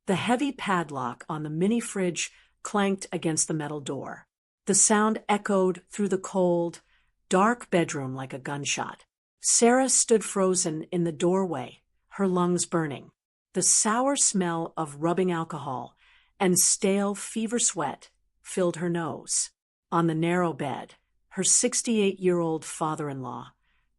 The heavy padlock on the mini fridge clanked against the metal door. The sound echoed through the cold, dark bedroom like a gunshot. Sarah stood frozen in the doorway, her lungs burning. The sour smell of rubbing alcohol and stale fever sweat filled her nose. On the narrow bed, her 68-year-old father-in-law,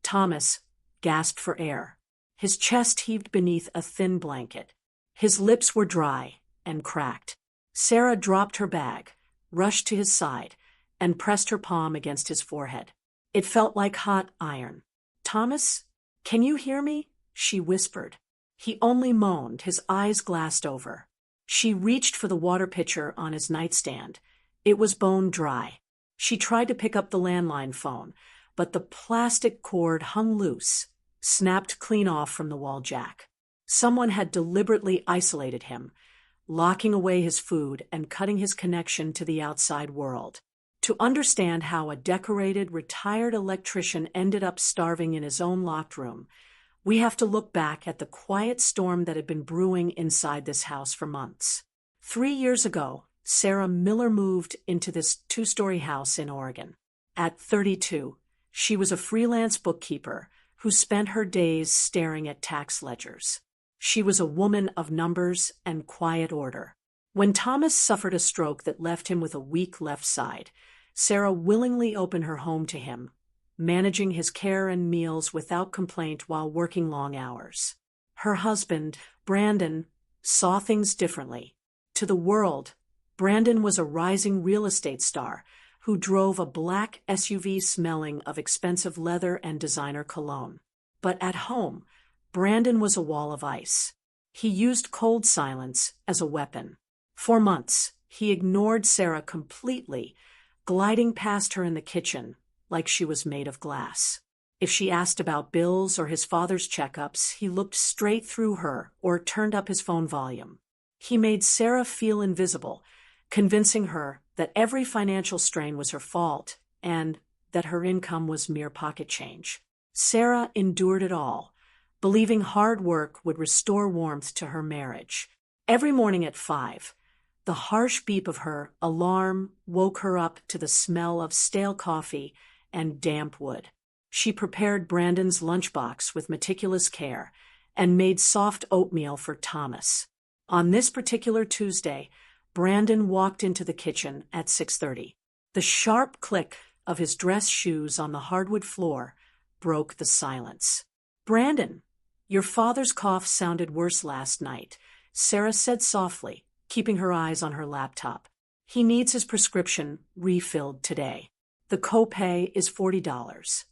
Thomas, gasped for air. His chest heaved beneath a thin blanket. His lips were dry and cracked. Sarah dropped her bag, rushed to his side, and pressed her palm against his forehead. It felt like hot iron. "Thomas, can you hear me?" she whispered. He only moaned, his eyes glassed over. She reached for the water pitcher on his nightstand. It was bone dry. She tried to pick up the landline phone, but the plastic cord hung loose, snapped clean off from the wall jack. Someone had deliberately isolated him, locking away his food and cutting his connection to the outside world. To understand how a decorated, retired electrician ended up starving in his own locked room, we have to look back at the quiet storm that had been brewing inside this house for months. 3 years ago, Sarah Miller moved into this 2-story house in Oregon. At 32, she was a freelance bookkeeper who spent her days staring at tax ledgers. She was a woman of numbers and quiet order. When Thomas suffered a stroke that left him with a weak left side, Sarah willingly opened her home to him, managing his care and meals without complaint while working long hours. Her husband, Brandon, saw things differently. To the world, Brandon was a rising real estate star who drove a black SUV smelling of expensive leather and designer cologne. But at home, Brandon was a wall of ice. He used cold silence as a weapon. For months, he ignored Sarah completely, gliding past her in the kitchen like she was made of glass. If she asked about bills or his father's checkups, he looked straight through her or turned up his phone volume. He made Sarah feel invisible, convincing her that every financial strain was her fault and that her income was mere pocket change. Sarah endured it all, believing hard work would restore warmth to her marriage. Every morning at 5, the harsh beep of her alarm woke her up to the smell of stale coffee and damp wood. She prepared Brandon's lunchbox with meticulous care and made soft oatmeal for Thomas. On this particular Tuesday, Brandon walked into the kitchen at 6:30. The sharp click of his dress shoes on the hardwood floor broke the silence. "Brandon, your father's cough sounded worse last night," Sarah said softly, keeping her eyes on her laptop. "He needs his prescription refilled today. The copay is $40.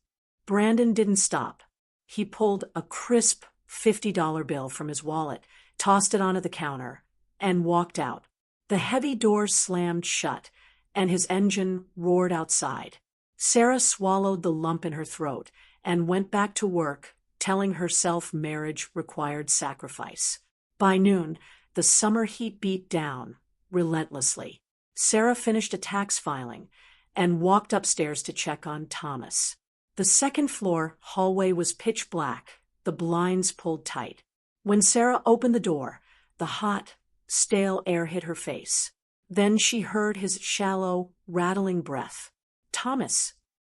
Brandon didn't stop. He pulled a crisp $50 bill from his wallet, tossed it onto the counter, and walked out. The heavy door slammed shut, and his engine roared outside. Sarah swallowed the lump in her throat and went back to work, telling herself marriage required sacrifice. By noon, the summer heat beat down, relentlessly. Sarah finished a tax filing and walked upstairs to check on Thomas. The second-floor hallway was pitch black, the blinds pulled tight. When Sarah opened the door, the hot, stale air hit her face. Then she heard his shallow, rattling breath. "Thomas."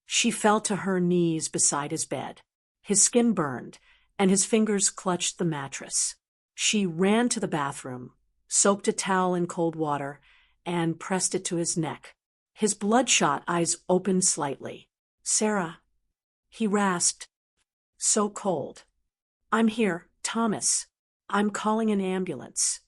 She fell to her knees beside his bed. His skin burned, and his fingers clutched the mattress. She ran to the bathroom, soaked a towel in cold water, and pressed it to his neck. His bloodshot eyes opened slightly. "Sarah," he rasped, so cold. "I'm here, Thomas. I'm calling an ambulance."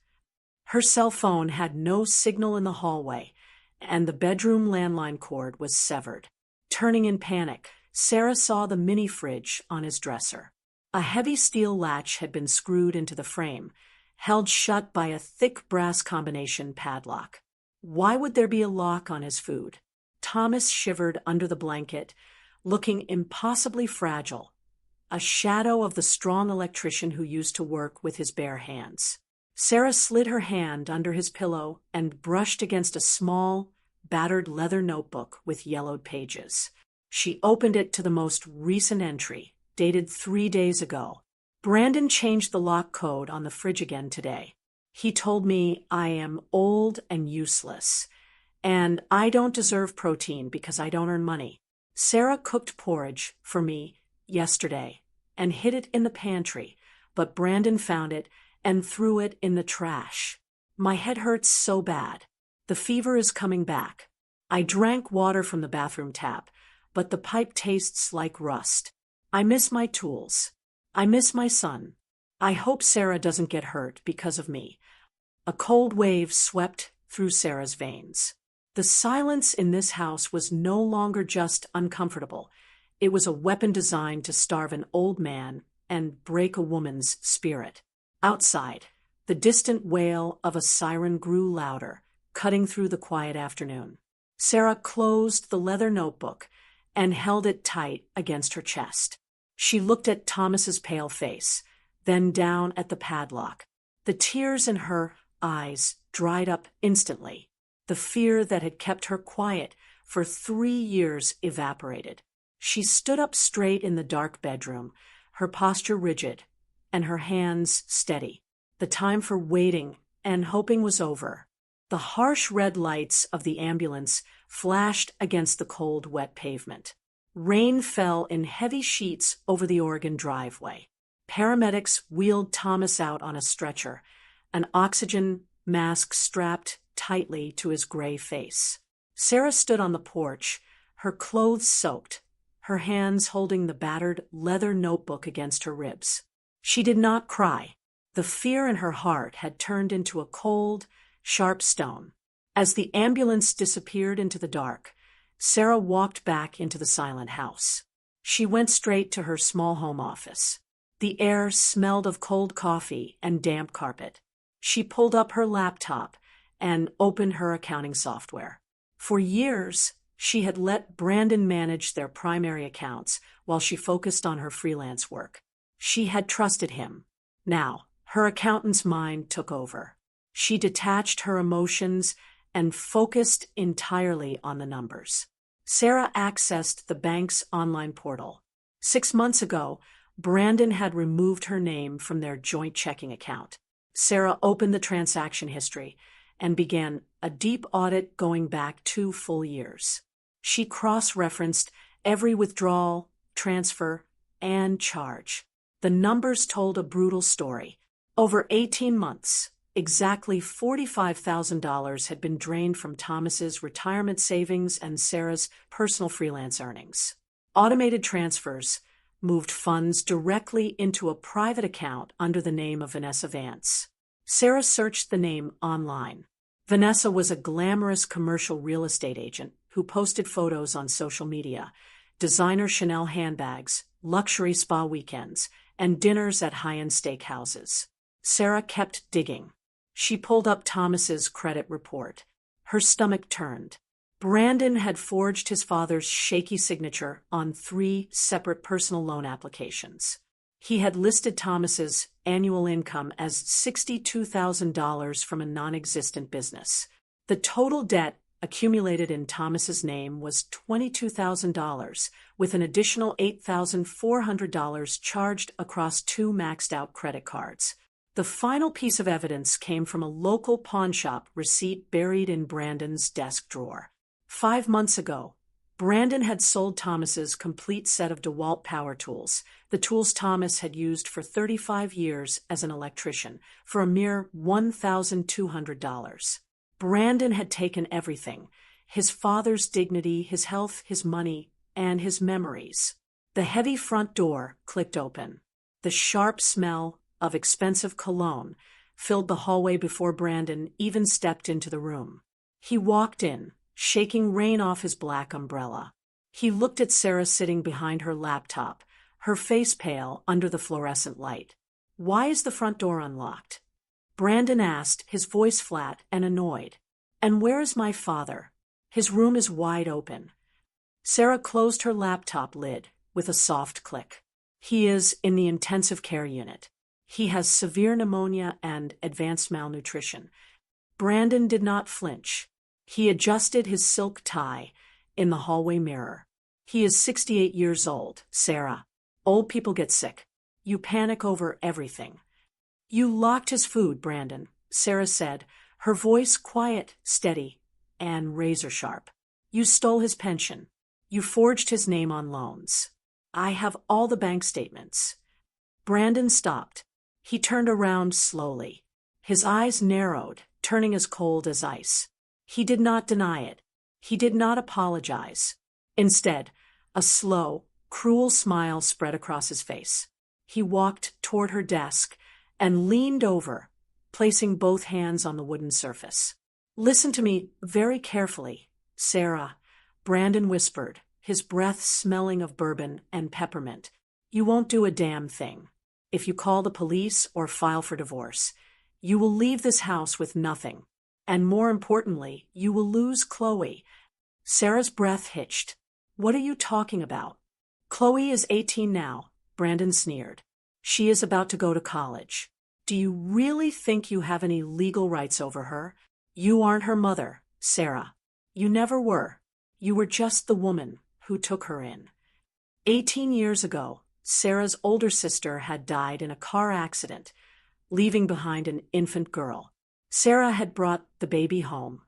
Her cell phone had no signal in the hallway, and the bedroom landline cord was severed. Turning in panic, Sarah saw the mini fridge on his dresser. A heavy steel latch had been screwed into the frame, held shut by a thick brass combination padlock. Why would there be a lock on his food? Thomas shivered under the blanket, looking impossibly fragile, a shadow of the strong electrician who used to work with his bare hands. Sarah slid her hand under his pillow and brushed against a small, battered leather notebook with yellowed pages. She opened it to the most recent entry, dated 3 days ago. Brandon changed the lock code on the fridge again today. He told me I am old and useless, and I don't deserve protein because I don't earn money. Sarah cooked porridge for me yesterday and hid it in the pantry, but Brandon found it and threw it in the trash. My head hurts so bad. The fever is coming back. I drank water from the bathroom tap, but the pipe tastes like rust. I miss my tools. I miss my son. I hope Sarah doesn't get hurt because of me. A cold wave swept through Sarah's veins. The silence in this house was no longer just uncomfortable. It was a weapon designed to starve an old man and break a woman's spirit. Outside, the distant wail of a siren grew louder, cutting through the quiet afternoon. Sarah closed the leather notebook and held it tight against her chest. She looked at Thomas's pale face, then down at the padlock. The tears in her eyes dried up instantly. The fear that had kept her quiet for 3 years evaporated. She stood up straight in the dark bedroom, her posture rigid, and her hands steady. The time for waiting and hoping was over. The harsh red lights of the ambulance flashed against the cold, wet pavement. Rain fell in heavy sheets over the Oregon driveway. Paramedics wheeled Thomas out on a stretcher, an oxygen mask strapped tightly to his gray face. Sarah stood on the porch, her clothes soaked, her hands holding the battered leather notebook against her ribs. She did not cry. The fear in her heart had turned into a cold, sharp stone. As the ambulance disappeared into the dark, Sarah walked back into the silent house. She went straight to her small home office. The air smelled of cold coffee and damp carpet. She pulled up her laptop and opened her accounting software. For years, she had let Brandon manage their primary accounts while she focused on her freelance work. She had trusted him. Now, her accountant's mind took over. She detached her emotions and focused entirely on the numbers. Sarah accessed the bank's online portal. 6 months ago, Brandon had removed her name from their joint checking account. Sarah opened the transaction history and began a deep audit going back 2 full years. She cross-referenced every withdrawal, transfer, and charge. The numbers told a brutal story. Over 18 months, exactly $45,000 had been drained from Thomas's retirement savings and Sarah's personal freelance earnings. Automated transfers moved funds directly into a private account under the name of Vanessa Vance. Sarah searched the name online. Vanessa was a glamorous commercial real estate agent who posted photos on social media, designer Chanel handbags, luxury spa weekends, and dinners at high-end steakhouses. Sarah kept digging. She pulled up Thomas's credit report. Her stomach turned. Brandon had forged his father's shaky signature on 3 separate personal loan applications. He had listed Thomas's annual income as $62,000 from a non-existent business. The total debt accumulated in Thomas's name was $22,000, with an additional $8,400 charged across 2 maxed-out credit cards. The final piece of evidence came from a local pawnshop receipt buried in Brandon's desk drawer. 5 months ago, Brandon had sold Thomas's complete set of DeWalt power tools, the tools Thomas had used for 35 years as an electrician, for a mere $1,200. Brandon had taken everything: his father's dignity, his health, his money, and his memories. The heavy front door clicked open. The sharp smell of expensive cologne filled the hallway before Brandon even stepped into the room. He walked in, shaking rain off his black umbrella. He looked at Sarah sitting behind her laptop, her face pale under the fluorescent light. "Why is the front door unlocked?" Brandon asked, his voice flat and annoyed. "And where is my father? His room is wide open." Sarah closed her laptop lid with a soft click. "He is in the intensive care unit. He has severe pneumonia and advanced malnutrition." Brandon did not flinch. He adjusted his silk tie in the hallway mirror. "He is 68 years old, Sarah. Old people get sick. You panic over everything." "You locked his food, Brandon. Sarah said, her voice quiet, steady, and razor-sharp. You stole his pension. You forged his name on loans. I have all the bank statements. Brandon stopped. He turned around slowly. His eyes narrowed, turning as cold as ice. He did not deny it. He did not apologize. Instead, a slow, cruel smile spread across his face. He walked toward her desk and leaned over, placing both hands on the wooden surface. Listen to me very carefully, Sarah, Brandon whispered, his breath smelling of bourbon and peppermint. You won't do a damn thing. If you call the police or file for divorce, you will leave this house with nothing. And more importantly, you will lose Chloe. Sarah's breath hitched. What are you talking about? Chloe is 18 now, Brandon sneered. She is about to go to college. Do you really think you have any legal rights over her? You aren't her mother, Sarah. You never were. You were just the woman who took her in. 18 years ago, Sarah's older sister had died in a car accident, leaving behind an infant girl. Sarah had brought the baby home,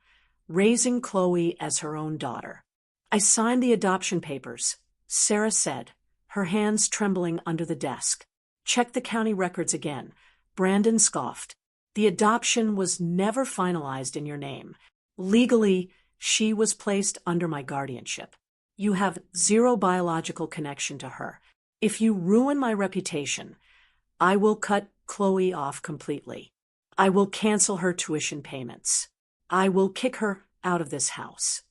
raising Chloe as her own daughter. I signed the adoption papers, Sarah said, her hands trembling under the desk. Check the county records again. Brandon scoffed. The adoption was never finalized in your name. Legally, she was placed under my guardianship. You have zero biological connection to her. If you ruin my reputation, I will cut Chloe off completely. I will cancel her tuition payments. I will kick her out of this house.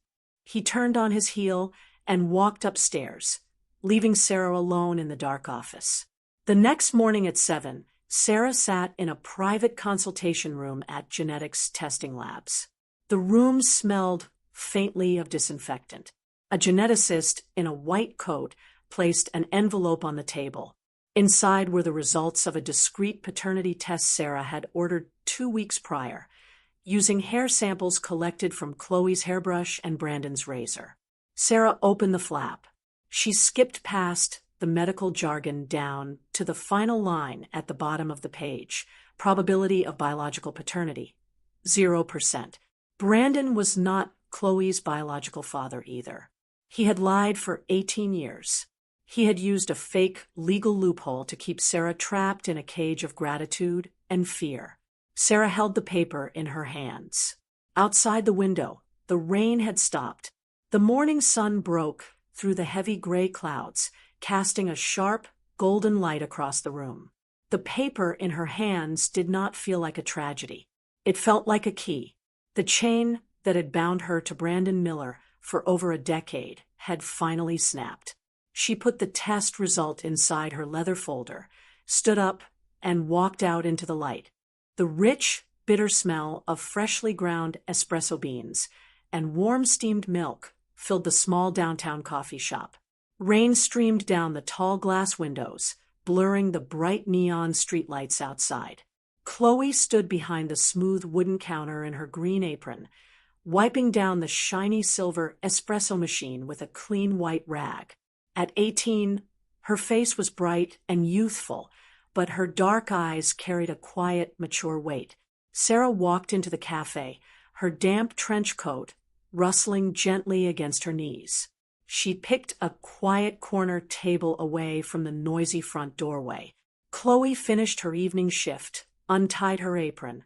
He turned on his heel and walked upstairs, leaving Sarah alone in the dark office. The next morning at 7, Sarah sat in a private consultation room at genetics testing labs. The room smelled faintly of disinfectant. A geneticist in a white coat placed an envelope on the table. Inside were the results of a discreet paternity test Sarah had ordered 2 weeks prior, using hair samples collected from Chloe's hairbrush and Brandon's razor. Sarah opened the flap. She skipped past the medical jargon down to the final line at the bottom of the page. Probability of biological paternity, 0%. Brandon was not Chloe's biological father either. He had lied for 18 years. He had used a fake legal loophole to keep Sarah trapped in a cage of gratitude and fear. Sarah held the paper in her hands. Outside the window, the rain had stopped. The morning sun broke through the heavy gray clouds, casting a sharp, golden light across the room. The paper in her hands did not feel like a tragedy. It felt like a key. The chain that had bound her to Brandon Miller for over a decade had finally snapped. She put the test result inside her leather folder, stood up, and walked out into the light. The rich, bitter smell of freshly ground espresso beans and warm steamed milk filled the small downtown coffee shop. Rain streamed down the tall glass windows, blurring the bright neon streetlights outside. Chloe stood behind the smooth wooden counter in her green apron, wiping down the shiny silver espresso machine with a clean white rag. At 18, her face was bright and youthful, but her dark eyes carried a quiet, mature weight. Sarah walked into the cafe, her damp trench coat rustling gently against her knees. She picked a quiet corner table away from the noisy front doorway. Chloe finished her evening shift, untied her apron,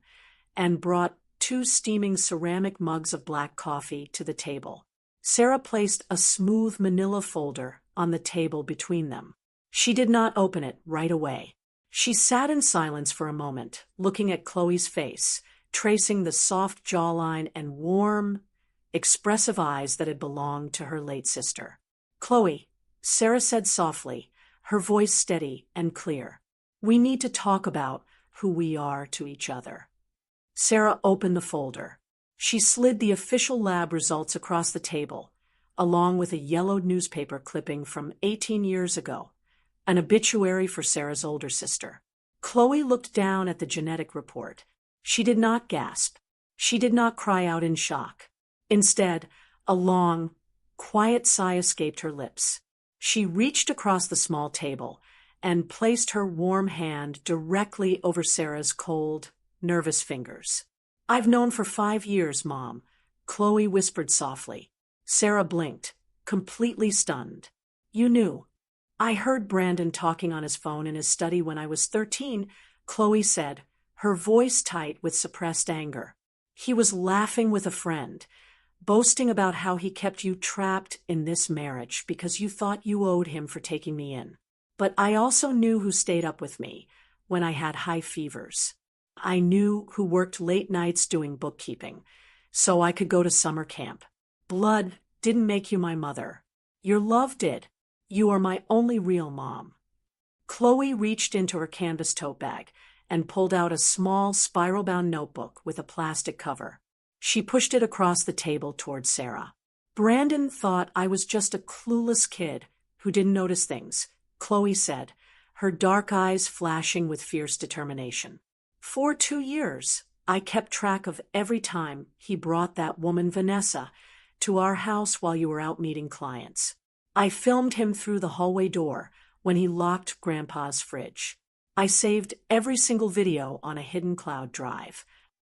and brought 2 steaming ceramic mugs of black coffee to the table. Sarah placed a smooth manila folder on the table between them. She did not open it right away. She sat in silence for a moment, looking at Chloe's face, tracing the soft jawline and warm, expressive eyes that had belonged to her late sister. Chloe, Sarah said softly, her voice steady and clear. We need to talk about who we are to each other. Sarah opened the folder. She slid the official lab results across the table, along with a yellowed newspaper clipping from 18 years ago, an obituary for Sarah's older sister. Chloe looked down at the genetic report. She did not gasp. She did not cry out in shock. Instead, a long, quiet sigh escaped her lips. She reached across the small table and placed her warm hand directly over Sarah's cold, nervous fingers. "I've known for 5 years, Mom," Chloe whispered softly. Sarah blinked, completely stunned. "You knew." "I heard Brandon talking on his phone in his study when I was 13, Chloe said, her voice tight with suppressed anger. "He was laughing with a friend, boasting about how he kept you trapped in this marriage because you thought you owed him for taking me in. But I also knew who stayed up with me when I had high fevers. I knew who worked late nights doing bookkeeping, so I could go to summer camp. Blood didn't make you my mother. Your love did. You are my only real mom." Chloe reached into her canvas tote bag and pulled out a small spiral-bound notebook with a plastic cover. She pushed it across the table toward Sarah. "Brandon thought I was just a clueless kid who didn't notice things," Chloe said, her dark eyes flashing with fierce determination. "For 2 years, I kept track of every time he brought that woman Vanessa to our house while you were out meeting clients. I filmed him through the hallway door when he locked Grandpa's fridge. I saved every single video on a hidden cloud drive."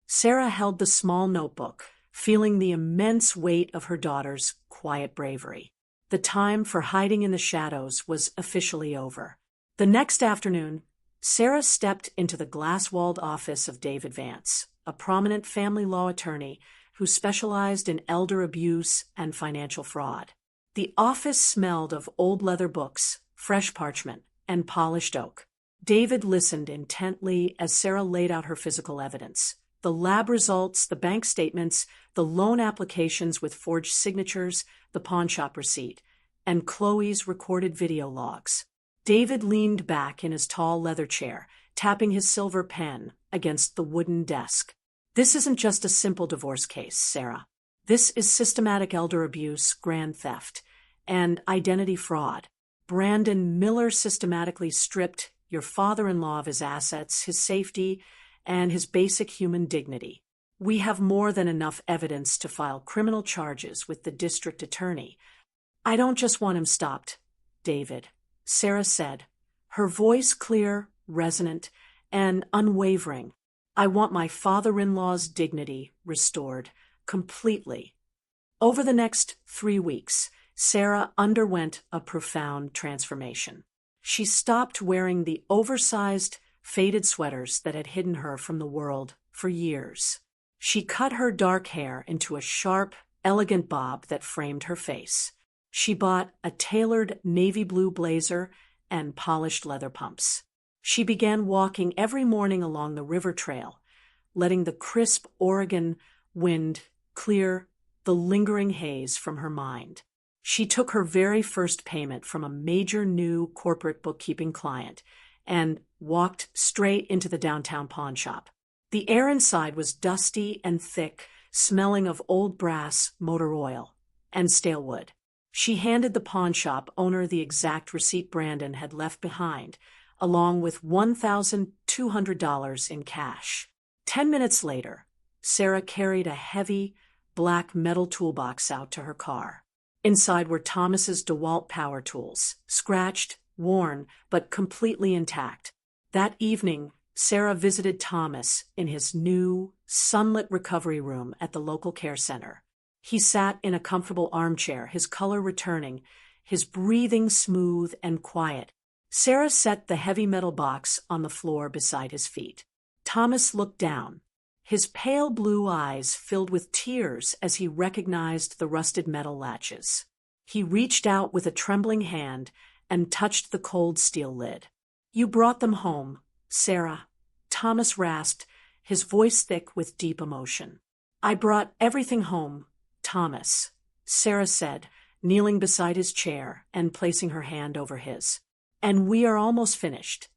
Sarah held the small notebook, feeling the immense weight of her daughter's quiet bravery. The time for hiding in the shadows was officially over. The next afternoon, Sarah stepped into the glass-walled office of David Vance, a prominent family law attorney who specialized in elder abuse and financial fraud. The office smelled of old leather books, fresh parchment, and polished oak. David listened intently as Sarah laid out her physical evidence. The lab results, the bank statements, the loan applications with forged signatures, the pawnshop receipt, and Chloe's recorded video logs. David leaned back in his tall leather chair, tapping his silver pen against the wooden desk. "This isn't just a simple divorce case, Sarah. This is systematic elder abuse, grand theft, and identity fraud. Brandon Miller systematically stripped your father-in-law of his assets, his safety, and his basic human dignity. We have more than enough evidence to file criminal charges with the district attorney." "I don't just want him stopped, David," Sarah said, her voice clear, resonant, and unwavering. "I want my father-in-law's dignity restored, completely." Over the next 3 weeks, Sarah underwent a profound transformation. She stopped wearing the oversized, faded sweaters that had hidden her from the world for years. She cut her dark hair into a sharp, elegant bob that framed her face. She bought a tailored navy blue blazer and polished leather pumps. She began walking every morning along the river trail, letting the crisp Oregon wind clear the lingering haze from her mind. She took her very first payment from a major new corporate bookkeeping client and walked straight into the downtown pawn shop. The air inside was dusty and thick, smelling of old brass, motor oil, and stale wood. She handed the pawn shop owner the exact receipt Brandon had left behind, along with $1,200 in cash. 10 minutes later, Sarah carried a heavy, black metal toolbox out to her car. Inside were Thomas's DeWalt power tools, scratched, worn, but completely intact. That evening, Sarah visited Thomas in his new, sunlit recovery room at the local care center. He sat in a comfortable armchair, his color returning, his breathing smooth and quiet. Sarah set the heavy metal box on the floor beside his feet. Thomas looked down, his pale blue eyes filled with tears as he recognized the rusted metal latches. He reached out with a trembling hand and touched the cold steel lid. "You brought them home, Sarah," Thomas rasped, his voice thick with deep emotion. "I brought everything home, Thomas," Sarah said, kneeling beside his chair and placing her hand over his. "And we are almost finished."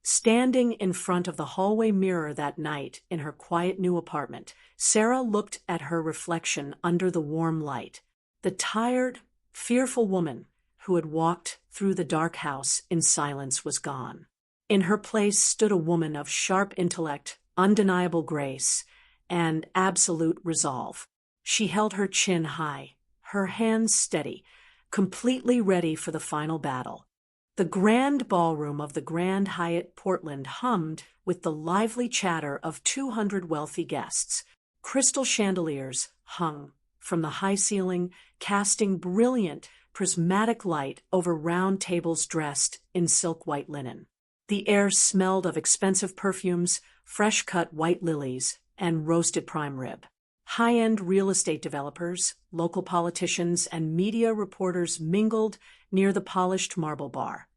Standing in front of the hallway mirror that night in her quiet new apartment, Sarah looked at her reflection under the warm light. The tired, fearful woman who had walked through the dark house in silence was gone. In her place stood a woman of sharp intellect, undeniable grace, and absolute resolve. She held her chin high, her hands steady, completely ready for the final battle. The grand ballroom of the Grand Hyatt Portland hummed with the lively chatter of 200 wealthy guests. Crystal chandeliers hung from the high ceiling, casting brilliant, prismatic light over round tables dressed in silk white linen. The air smelled of expensive perfumes, fresh-cut white lilies, and roasted prime rib. High-end real estate developers, local politicians, and media reporters mingled near the polished marble bar,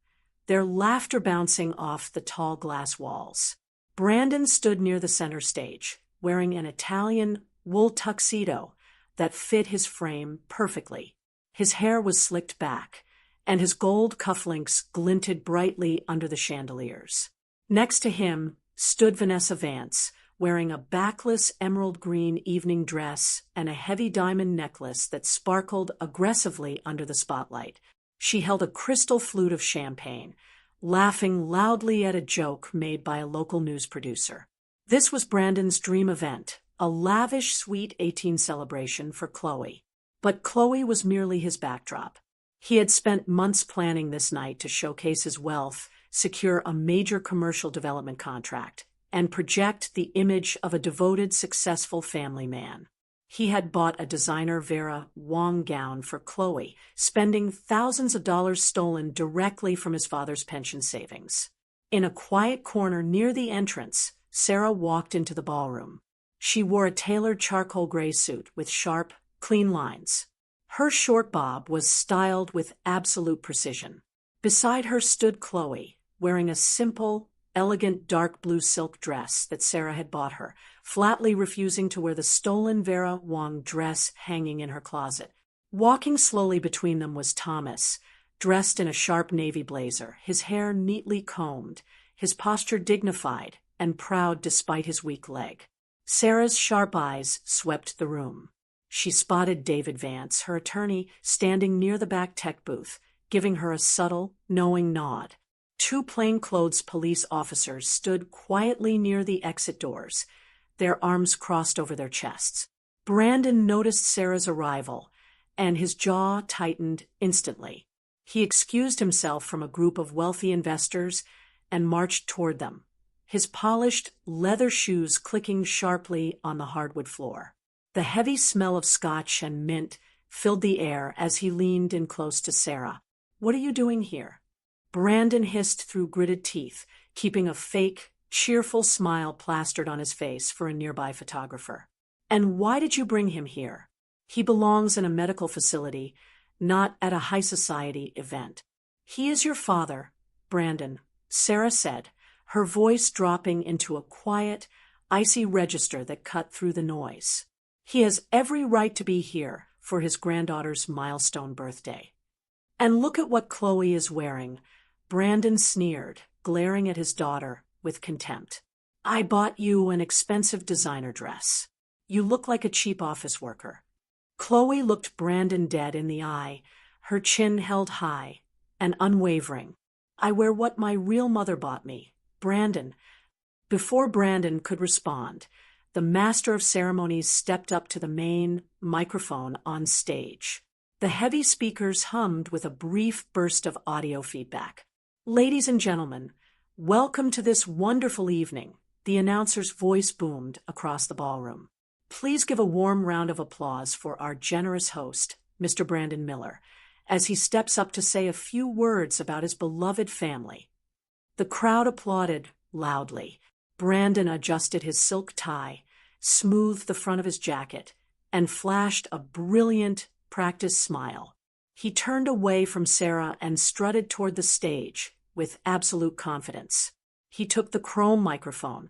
their laughter bouncing off the tall glass walls. Brandon stood near the center stage, wearing an Italian wool tuxedo that fit his frame perfectly. His hair was slicked back, and his gold cufflinks glinted brightly under the chandeliers. Next to him stood Vanessa Vance, wearing a backless emerald green evening dress and a heavy diamond necklace that sparkled aggressively under the spotlight. She held a crystal flute of champagne, laughing loudly at a joke made by a local news producer. This was Brandon's dream event, a lavish Sweet 18 celebration for Chloe. But Chloe was merely his backdrop. He had spent months planning this night to showcase his wealth, secure a major commercial development contract, and project the image of a devoted, successful family man. He had bought a designer Vera Wang gown for Chloe, spending thousands of dollars stolen directly from his father's pension savings. In a quiet corner near the entrance, Sarah walked into the ballroom. She wore a tailored charcoal gray suit with sharp, clean lines. Her short bob was styled with absolute precision. Beside her stood Chloe, wearing a simple, elegant dark blue silk dress that Sarah had bought her, flatly refusing to wear the stolen Vera Wang dress hanging in her closet. Walking slowly between them was Thomas, dressed in a sharp navy blazer, his hair neatly combed, his posture dignified and proud despite his weak leg. Sarah's sharp eyes swept the room. She spotted David Vance, her attorney, standing near the back tech booth, giving her a subtle, knowing nod. Two plainclothes police officers stood quietly near the exit doors, their arms crossed over their chests. Brandon noticed Sarah's arrival, and his jaw tightened instantly. He excused himself from a group of wealthy investors and marched toward them, his polished leather shoes clicking sharply on the hardwood floor. The heavy smell of scotch and mint filled the air as he leaned in close to Sarah. "What are you doing here?" Brandon hissed through gritted teeth, keeping a fake, cheerful smile plastered on his face for a nearby photographer. "And why did you bring him here? He belongs in a medical facility, not at a high society event." "He is your father, Brandon," Sarah said, her voice dropping into a quiet, icy register that cut through the noise. "He has every right to be here for his granddaughter's milestone birthday." "And look at what Chloe is wearing," Brandon sneered, glaring at his daughter with contempt. "I bought you an expensive designer dress. You look like a cheap office worker." Chloe looked Brandon dead in the eye, her chin held high and unwavering. "I wear what my real mother bought me, Brandon." Before Brandon could respond, the master of ceremonies stepped up to the main microphone on stage. The heavy speakers hummed with a brief burst of audio feedback. "Ladies and gentlemen, welcome to this wonderful evening," the announcer's voice boomed across the ballroom. "Please give a warm round of applause for our generous host, Mr. Brandon Miller, as he steps up to say a few words about his beloved family." The crowd applauded loudly. Brandon adjusted his silk tie, smoothed the front of his jacket, and flashed a brilliant, practiced smile. He turned away from Sarah and strutted toward the stage with absolute confidence. He took the chrome microphone,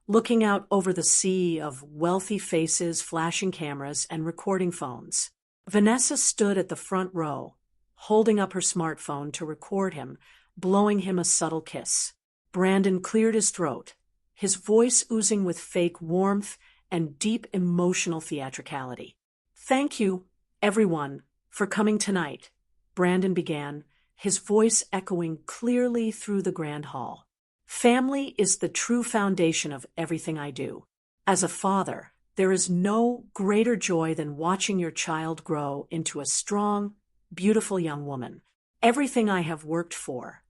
looking out over the sea of wealthy faces, flashing cameras, and recording phones. Vanessa stood at the front row, holding up her smartphone to record him, blowing him a subtle kiss. Brandon cleared his throat, his voice oozing with fake warmth and deep emotional theatricality. "Thank you, everyone, for coming tonight," Brandon began, his voice echoing clearly through the grand hall. "Family is the true foundation of everything I do. As a father, there is no greater joy than watching your child grow into a strong, beautiful young woman. Everything I have worked for,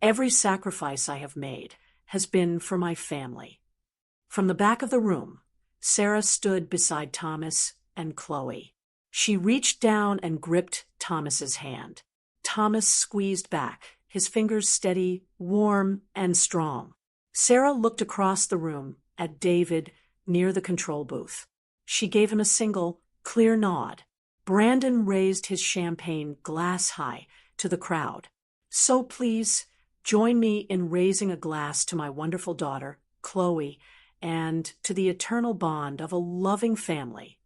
Every sacrifice I have made has been for my family." From the back of the room, Sarah stood beside Thomas and Chloe. She reached down and gripped Thomas's hand. Thomas squeezed back, his fingers steady, warm, and strong. Sarah looked across the room at David near the control booth. She gave him a single, clear nod. Brandon raised his champagne glass high to the crowd. "So please, join me in raising a glass to my wonderful daughter, Chloe, and to the eternal bond of a loving family."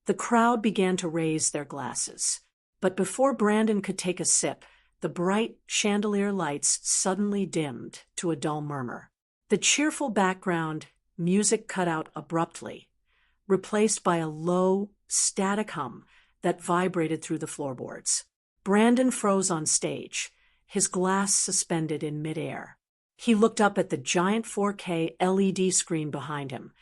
The crowd began to raise their glasses. But before Brandon could take a sip, the bright chandelier lights suddenly dimmed to a dull murmur. The cheerful background music cut out abruptly, replaced by a low, static hum that vibrated through the floorboards. Brandon froze on stage, his glass suspended in midair. He looked up at the giant 4K LED screen behind him,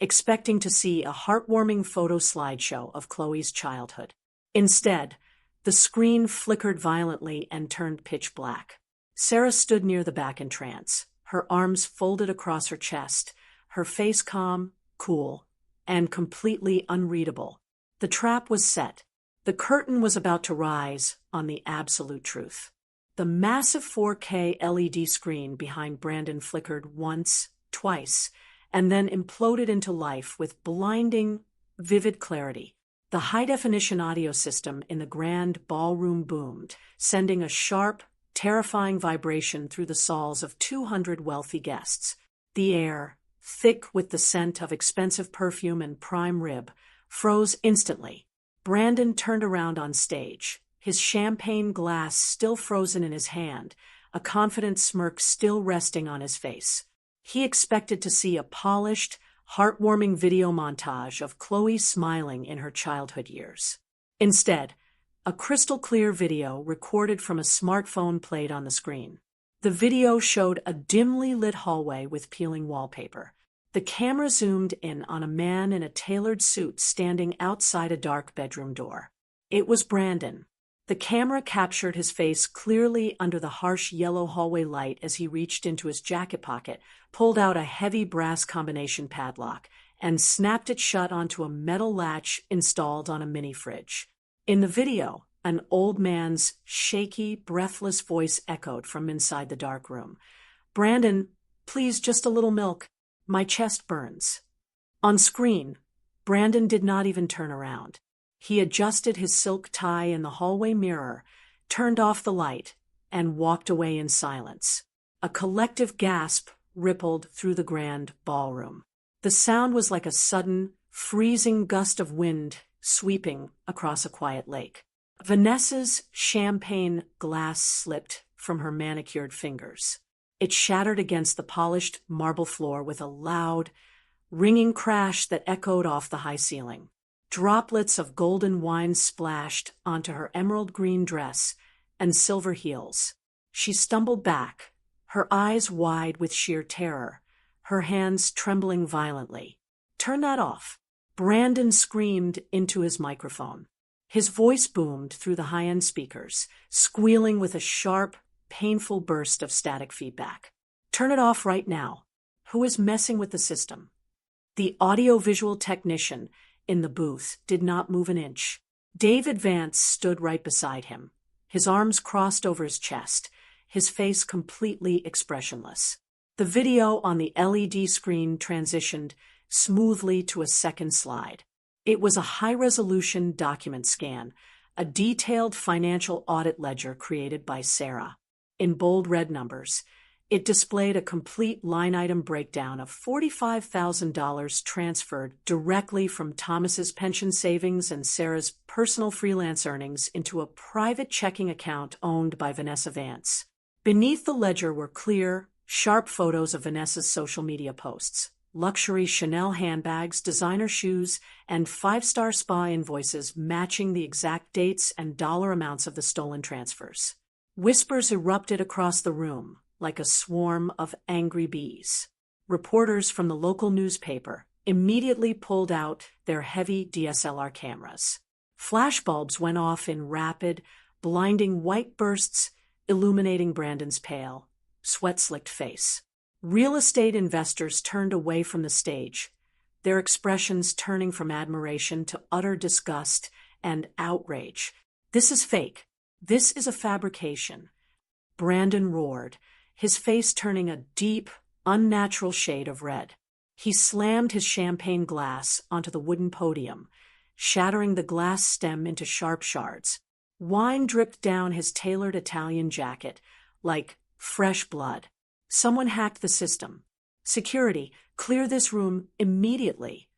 expecting to see a heartwarming photo slideshow of Chloe's childhood. Instead, the screen flickered violently and turned pitch black. Sarah stood near the back in trance, her arms folded across her chest, her face calm, cool, and completely unreadable. The trap was set. The curtain was about to rise on the absolute truth. The massive 4K LED screen behind Brandon flickered once, twice, and then imploded into life with blinding, vivid clarity. The high-definition audio system in the grand ballroom boomed, sending a sharp, terrifying vibration through the souls of 200 wealthy guests. The air, thick with the scent of expensive perfume and prime rib, froze instantly. Brandon turned around on stage, his champagne glass still frozen in his hand, a confident smirk still resting on his face. He expected to see a polished, heartwarming video montage of Chloe smiling in her childhood years. Instead, a crystal-clear video recorded from a smartphone played on the screen. The video showed a dimly lit hallway with peeling wallpaper. The camera zoomed in on a man in a tailored suit standing outside a dark bedroom door. It was Brandon. The camera captured his face clearly under the harsh yellow hallway light as he reached into his jacket pocket, pulled out a heavy brass combination padlock, and snapped it shut onto a metal latch installed on a mini fridge. In the video, an old man's shaky, breathless voice echoed from inside the dark room. "Brandon, please, just a little milk. My chest burns." On screen, Brandon did not even turn around. He adjusted his silk tie in the hallway mirror, turned off the light, and walked away in silence. A collective gasp rippled through the grand ballroom. The sound was like a sudden, freezing gust of wind sweeping across a quiet lake. Vanessa's champagne glass slipped from her manicured fingers. It shattered against the polished marble floor with a loud, ringing crash that echoed off the high ceiling. Droplets of golden wine splashed onto her emerald green dress and silver heels. She stumbled back, her eyes wide with sheer terror, her hands trembling violently. "Turn that off," Brandon screamed into his microphone. His voice boomed through the high-end speakers, squealing with a sharp, painful burst of static feedback. "Turn it off right now. Who is messing with the system?" The audio-visual technician in the booth did not move an inch. David Vance stood right beside him, his arms crossed over his chest, his face completely expressionless. The video on the LED screen transitioned smoothly to a second slide. It was a high-resolution document scan, a detailed financial audit ledger created by Sarah. In bold red numbers, it displayed a complete line-item breakdown of $45,000 transferred directly from Thomas's pension savings and Sarah's personal freelance earnings into a private checking account owned by Vanessa Vance. Beneath the ledger were clear, sharp photos of Vanessa's social media posts, luxury Chanel handbags, designer shoes, and five-star spa invoices matching the exact dates and dollar amounts of the stolen transfers. Whispers erupted across the room like a swarm of angry bees. Reporters from the local newspaper immediately pulled out their heavy DSLR cameras. Flashbulbs went off in rapid, blinding white bursts, illuminating Brandon's pale, sweat-slicked face. Real estate investors turned away from the stage, their expressions turning from admiration to utter disgust and outrage. "This is fake. This is a fabrication," Brandon roared, his face turning a deep, unnatural shade of red. He slammed his champagne glass onto the wooden podium, shattering the glass stem into sharp shards. Wine dripped down his tailored Italian jacket like fresh blood. Someone hacked the system. "Security, clear this room immediately."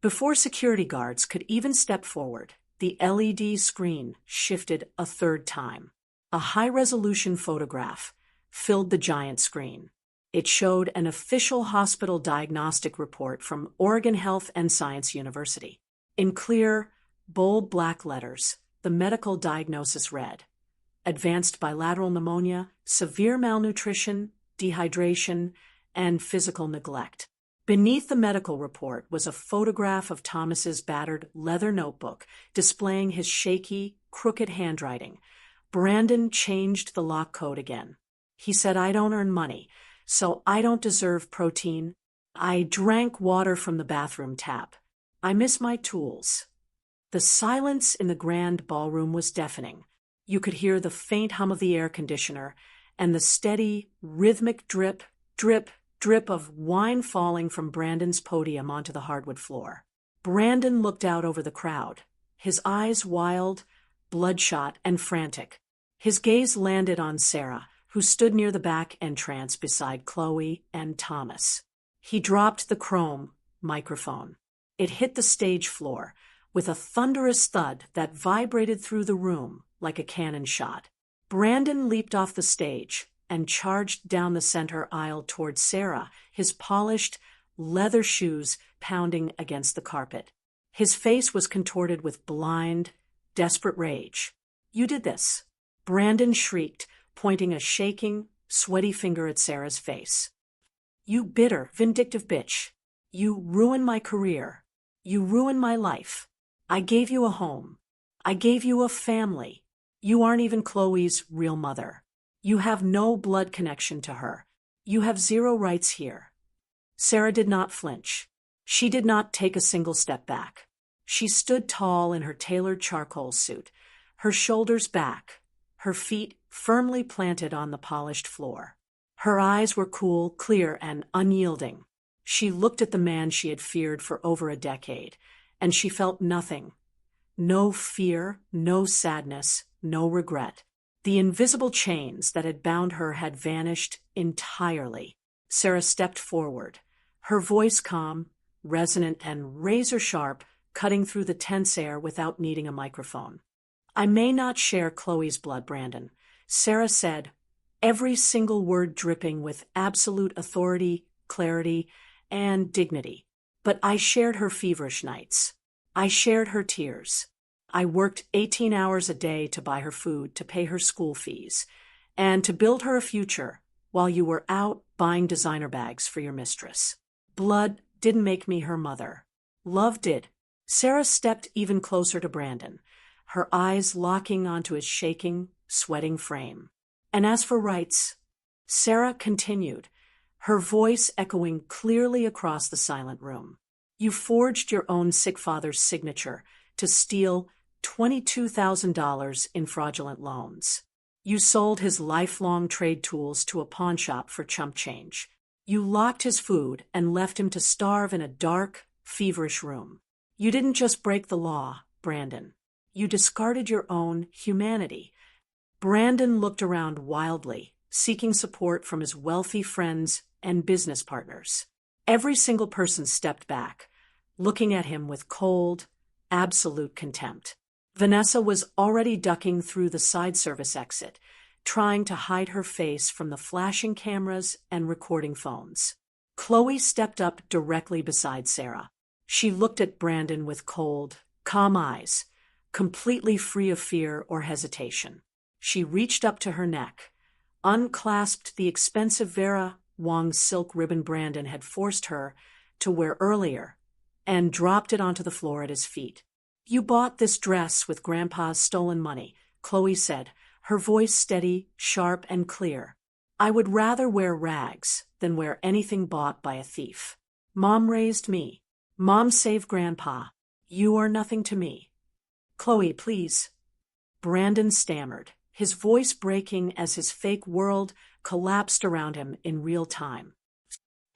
Before security guards could even step forward, the LED screen shifted a third time. A high-resolution photograph filled the giant screen. It showed an official hospital diagnostic report from Oregon Health and Science University. In clear, bold black letters, the medical diagnosis read: advanced bilateral pneumonia, severe malnutrition, dehydration, and physical neglect. Beneath the medical report was a photograph of Thomas's battered leather notebook displaying his shaky, crooked handwriting. Brandon changed the lock code again. He said, "I don't earn money, so I don't deserve protein. I drank water from the bathroom tap. I miss my tools." The silence in the grand ballroom was deafening. You could hear the faint hum of the air conditioner and the steady, rhythmic drip, drip, drip of wine falling from Brandon's podium onto the hardwood floor. Brandon looked out over the crowd, his eyes wild, bloodshot, and frantic. His gaze landed on Sarah, who stood near the back entrance beside Chloe and Thomas. He dropped the chrome microphone. It hit the stage floor with a thunderous thud that vibrated through the room like a cannon shot. Brandon leaped off the stage and charged down the center aisle toward Sarah, his polished leather shoes pounding against the carpet. His face was contorted with blind, desperate rage. "You did this," Brandon shrieked, pointing a shaking, sweaty finger at Sarah's face. "You bitter, vindictive bitch. You ruined my career. You ruined my life. I gave you a home. I gave you a family. You aren't even Chloe's real mother. You have no blood connection to her. You have zero rights here." Sarah did not flinch. She did not take a single step back. She stood tall in her tailored charcoal suit, her shoulders back, her feet firmly planted on the polished floor. Her eyes were cool, clear, and unyielding. She looked at the man she had feared for over a decade, and she felt nothing. No fear, no sadness, no regret. The invisible chains that had bound her had vanished entirely. Sarah stepped forward, her voice calm, resonant, and razor-sharp, cutting through the tense air without needing a microphone. "I may not share Chloe's blood, Brandon," Sarah said, every single word dripping with absolute authority, clarity, and dignity. "But I shared her feverish nights. I shared her tears. I worked 18 hours a day to buy her food, to pay her school fees, and to build her a future while you were out buying designer bags for your mistress. Blood didn't make me her mother. Love did." Sarah stepped even closer to Brandon, her eyes locking onto his shaking, sweating frame. "And as for rights," Sarah continued, her voice echoing clearly across the silent room, "you forged your own sick father's signature to steal $22,000 in fraudulent loans. You sold his lifelong trade tools to a pawn shop for chump change. You locked his food and left him to starve in a dark, feverish room. You didn't just break the law, Brandon. You discarded your own humanity." Brandon looked around wildly, seeking support from his wealthy friends and business partners. Every single person stepped back, looking at him with cold, absolute contempt. Vanessa was already ducking through the side service exit, trying to hide her face from the flashing cameras and recording phones. Chloe stepped up directly beside Sarah. She looked at Brandon with cold, calm eyes, completely free of fear or hesitation. She reached up to her neck, unclasped the expensive Vera Wong silk ribbon Brandon had forced her to wear earlier, and dropped it onto the floor at his feet. "You bought this dress with Grandpa's stolen money," Chloe said, her voice steady, sharp, and clear. I would rather wear rags than wear anything bought by a thief. Mom raised me. Mom saved Grandpa. You are nothing to me. Chloe, please. Brandon stammered, his voice breaking as his fake world collapsed around him in real time.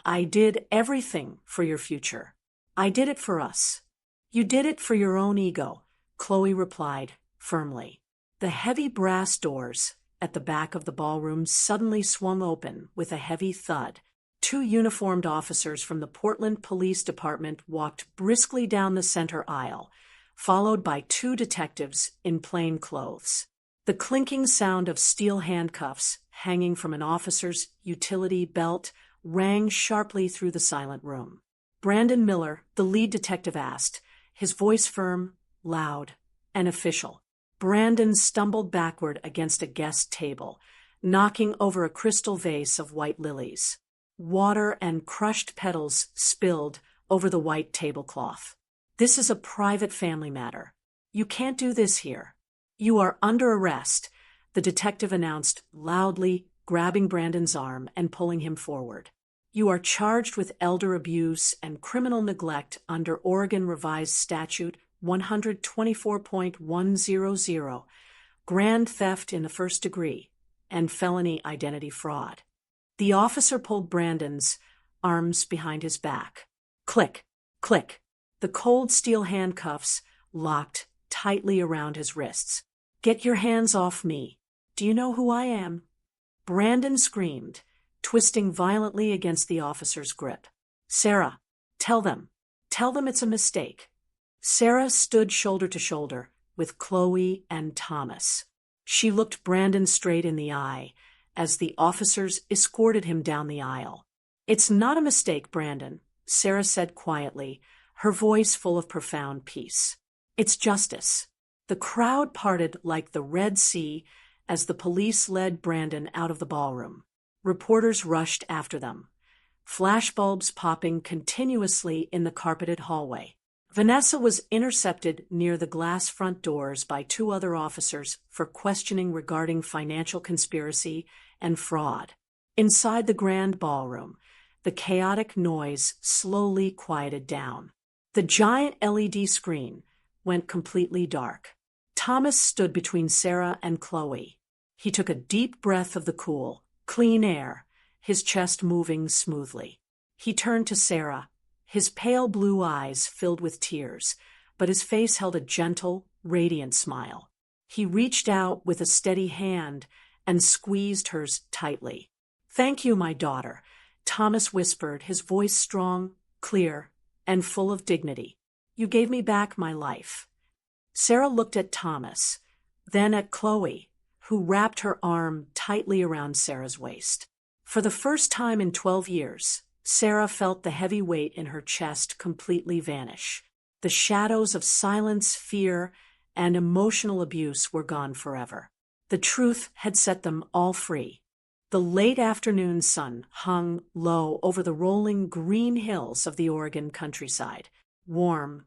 I did everything for your future. I did it for us. You did it for your own ego, Chloe replied, firmly. The heavy brass doors at the back of the ballroom suddenly swung open with a heavy thud. Two uniformed officers from the Portland Police Department walked briskly down the center aisle, followed by two detectives in plain clothes. The clinking sound of steel handcuffs hanging from an officer's utility belt rang sharply through the silent room. Brandon Miller, the lead detective, asked, his voice firm, loud, and official. Brandon stumbled backward against a guest table, knocking over a crystal vase of white lilies. Water and crushed petals spilled over the white tablecloth. This is a private family matter. You can't do this here. You are under arrest, the detective announced loudly, grabbing Brandon's arm and pulling him forward. You are charged with elder abuse and criminal neglect under Oregon Revised Statute 124.100, grand theft in the first degree, and felony identity fraud. The officer pulled Brandon's arms behind his back. Click, click. The cold steel handcuffs locked tightly around his wrists. Get your hands off me. Do you know who I am? Brandon screamed, twisting violently against the officer's grip. Sarah, tell them it's a mistake. Sarah stood shoulder to shoulder with Chloe and Thomas. She looked Brandon straight in the eye as the officers escorted him down the aisle. It's not a mistake, Brandon, Sarah said quietly, her voice full of profound peace. It's justice. The crowd parted like the Red Sea as the police led Brandon out of the ballroom. Reporters rushed after them, flashbulbs popping continuously in the carpeted hallway. Vanessa was intercepted near the glass front doors by two other officers for questioning regarding financial conspiracy and fraud. Inside the grand ballroom, the chaotic noise slowly quieted down. The giant LED screen went completely dark. Thomas stood between Sarah and Chloe. He took a deep breath of the cool, clean air, his chest moving smoothly. He turned to Sarah, his pale blue eyes filled with tears, but his face held a gentle, radiant smile. He reached out with a steady hand and squeezed hers tightly. Thank you, my daughter, Thomas whispered, his voice strong, clear, and full of dignity. You gave me back my life. Sarah looked at Thomas, then at Chloe, who wrapped her arm tightly around Sarah's waist. For the first time in 12 years, Sarah felt the heavy weight in her chest completely vanish. The shadows of silence, fear, and emotional abuse were gone forever. The truth had set them all free. The late afternoon sun hung low over the rolling green hills of the Oregon countryside. Warm,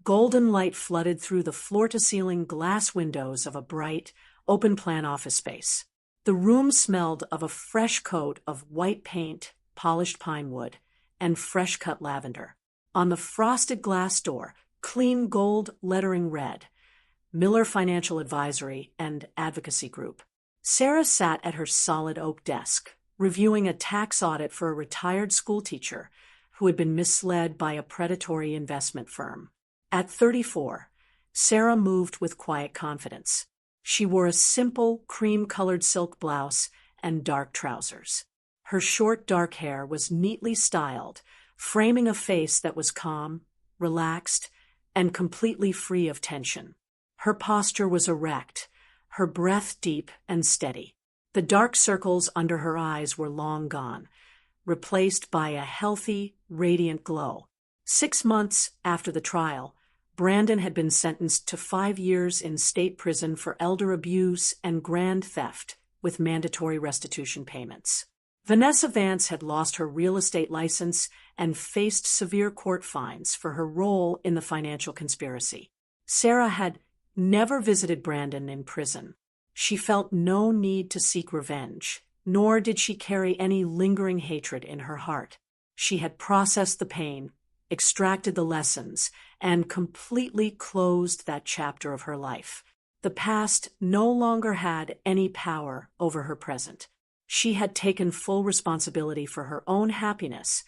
golden light flooded through the floor-to-ceiling glass windows of a bright, open-plan office space. The room smelled of a fresh coat of white paint, polished pine wood, and fresh-cut lavender. On the frosted glass door, clean gold lettering read, Miller Financial Advisory and Advocacy Group. Sarah sat at her solid oak desk, reviewing a tax audit for a retired schoolteacher who had been misled by a predatory investment firm. At 34, Sarah moved with quiet confidence. She wore a simple, cream-colored silk blouse and dark trousers. Her short, dark hair was neatly styled, framing a face that was calm, relaxed, and completely free of tension. Her posture was erect, her breath deep and steady. The dark circles under her eyes were long gone, replaced by a healthy, radiant glow. 6 months after the trial, Brandon had been sentenced to 5 years in state prison for elder abuse and grand theft, with mandatory restitution payments. Vanessa Vance had lost her real estate license and faced severe court fines for her role in the financial conspiracy. Sarah had never visited Brandon in prison. She felt no need to seek revenge, nor did she carry any lingering hatred in her heart. She had processed the pain, extracted the lessons, and completely closed that chapter of her life. The past no longer had any power over her present. She had taken full responsibility for her own happiness,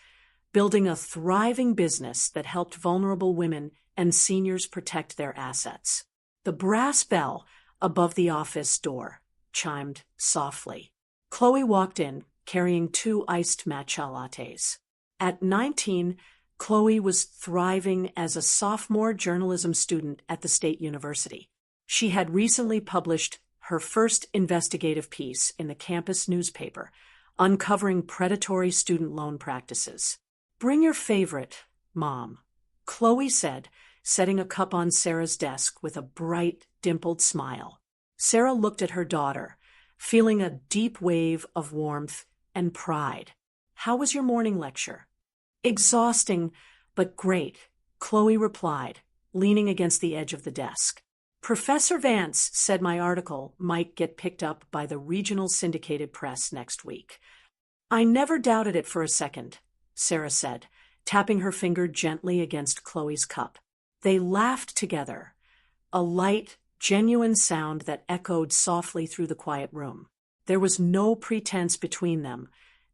building a thriving business that helped vulnerable women and seniors protect their assets. The brass bell above the office door chimed softly. Chloe walked in, carrying 2 iced matcha lattes. At 19, Chloe was thriving as a sophomore journalism student at the State University. She had recently published her first investigative piece in the campus newspaper, uncovering predatory student loan practices. "Bring your favorite, Mom," Chloe said, setting a cup on Sarah's desk with a bright, dimpled smile. Sarah looked at her daughter, feeling a deep wave of warmth and pride. "How was your morning lecture?" "Exhausting, but great," Chloe replied, leaning against the edge of the desk. "Professor Vance said my article might get picked up by the regional syndicated press next week." "I never doubted it for a second," Sarah said, tapping her finger gently against Chloe's cup. They laughed together, a light, genuine sound that echoed softly through the quiet room. There was no pretense between them,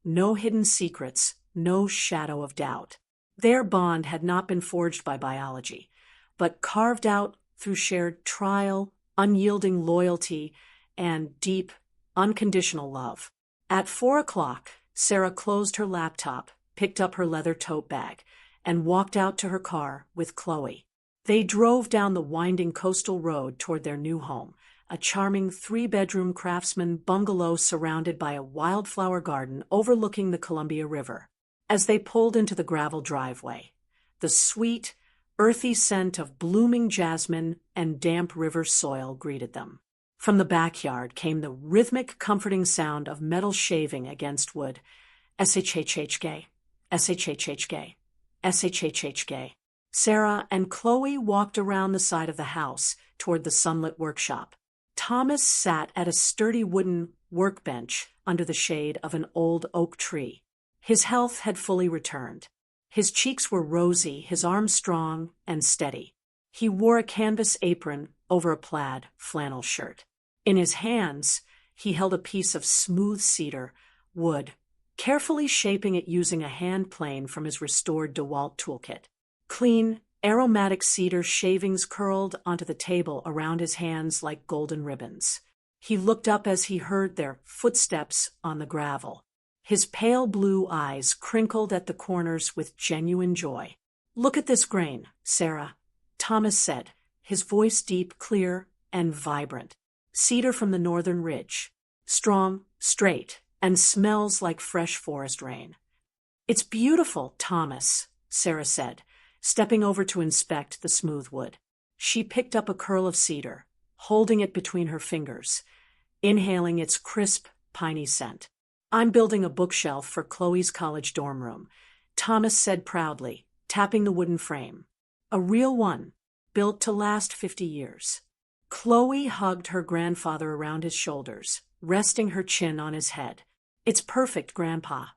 no hidden secrets, no shadow of doubt. Their bond had not been forged by biology, but carved out through shared trial, unyielding loyalty, and deep, unconditional love. At 4 o'clock, Sarah closed her laptop, picked up her leather tote bag, and walked out to her car with Chloe. They drove down the winding coastal road toward their new home, a charming 3-bedroom craftsman bungalow surrounded by a wildflower garden overlooking the Columbia River. As they pulled into the gravel driveway, the sweet, earthy scent of blooming jasmine and damp river soil greeted them. From the backyard came the rhythmic, comforting sound of metal shaving against wood. SHHH-gay, SHHH-gay, SHHH-gay. Sarah and Chloe walked around the side of the house toward the sunlit workshop. Thomas sat at a sturdy wooden workbench under the shade of an old oak tree. His health had fully returned. His cheeks were rosy, his arms strong and steady. He wore a canvas apron over a plaid flannel shirt. In his hands, he held a piece of smooth cedar wood, carefully shaping it using a hand plane from his restored DeWalt toolkit. Clean, aromatic cedar shavings curled onto the table around his hands like golden ribbons. He looked up as he heard their footsteps on the gravel. His pale blue eyes crinkled at the corners with genuine joy. "Look at this grain, Sarah," Thomas said, his voice deep, clear, and vibrant. "Cedar from the northern ridge. Strong, straight, and smells like fresh forest rain." "It's beautiful, Thomas," Sarah said, stepping over to inspect the smooth wood. She picked up a curl of cedar, holding it between her fingers, inhaling its crisp, piney scent. "I'm building a bookshelf for Chloe's college dorm room," Thomas said proudly, tapping the wooden frame. "A real one, built to last 50 years. Chloe hugged her grandfather around his shoulders, resting her chin on his head. "It's perfect, Grandpa."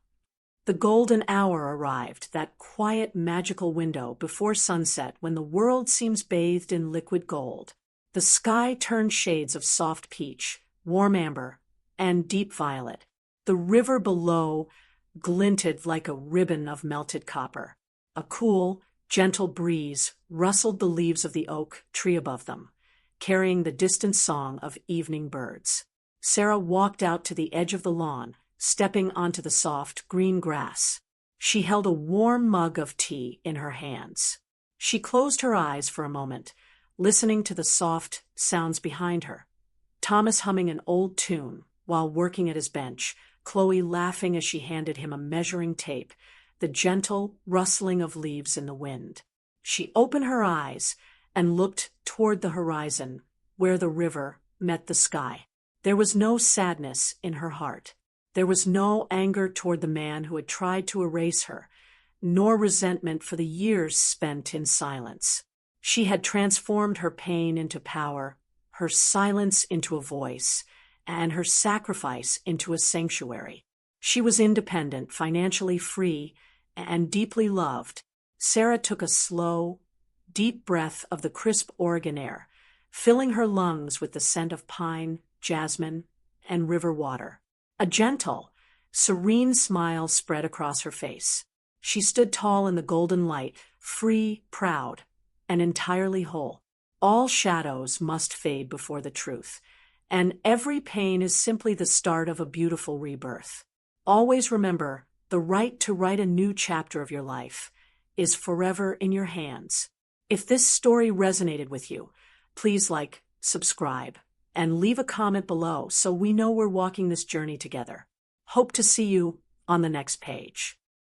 The golden hour arrived, that quiet, magical window before sunset when the world seems bathed in liquid gold. The sky turned shades of soft peach, warm amber, and deep violet. The river below glinted like a ribbon of melted copper. A cool, gentle breeze rustled the leaves of the oak tree above them, carrying the distant song of evening birds. Sarah walked out to the edge of the lawn, stepping onto the soft, green grass. She held a warm mug of tea in her hands. She closed her eyes for a moment, listening to the soft sounds behind her. Thomas humming an old tune while working at his bench, Chloe laughing as she handed him a measuring tape, the gentle rustling of leaves in the wind. She opened her eyes and looked toward the horizon, where the river met the sky. There was no sadness in her heart. There was no anger toward the man who had tried to erase her, nor resentment for the years spent in silence. She had transformed her pain into power, her silence into a voice, and her sacrifice into a sanctuary. She was independent, financially free, and deeply loved. Sarah took a slow, deep breath of the crisp Oregon air, filling her lungs with the scent of pine, jasmine, and river water. A gentle, serene smile spread across her face. She stood tall in the golden light, free, proud, and entirely whole. All shadows must fade before the truth, and every pain is simply the start of a beautiful rebirth. Always remember, the right to write a new chapter of your life is forever in your hands. If this story resonated with you, please like, subscribe, and leave a comment below so we know we're walking this journey together. Hope to see you on the next page.